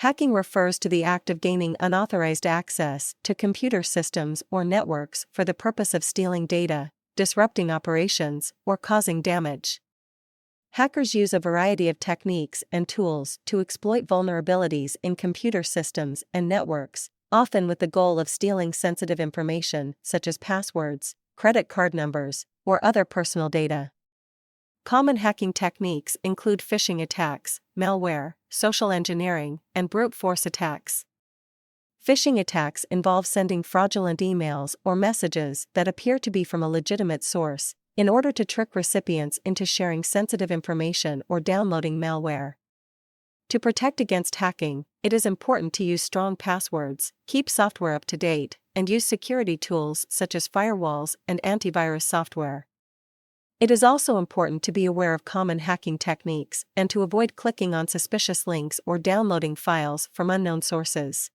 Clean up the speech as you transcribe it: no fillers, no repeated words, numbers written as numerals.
Hacking refers to the act of gaining unauthorized access to computer systems or networks for the purpose of stealing data, disrupting operations, or causing damage. Hackers use a variety of techniques and tools to exploit vulnerabilities in computer systems and networks, often with the goal of stealing sensitive information such as passwords, credit card numbers, or other personal data. Common hacking techniques include phishing attacks, malware, social engineering, and brute force attacks. Phishing attacks involve sending fraudulent emails or messages that appear to be from a legitimate source, in order to trick recipients into sharing sensitive information or downloading malware. To protect against hacking, it is important to use strong passwords, keep software up to date, and use security tools such as firewalls and antivirus software. It is also important to be aware of common hacking techniques and to avoid clicking on suspicious links or downloading files from unknown sources.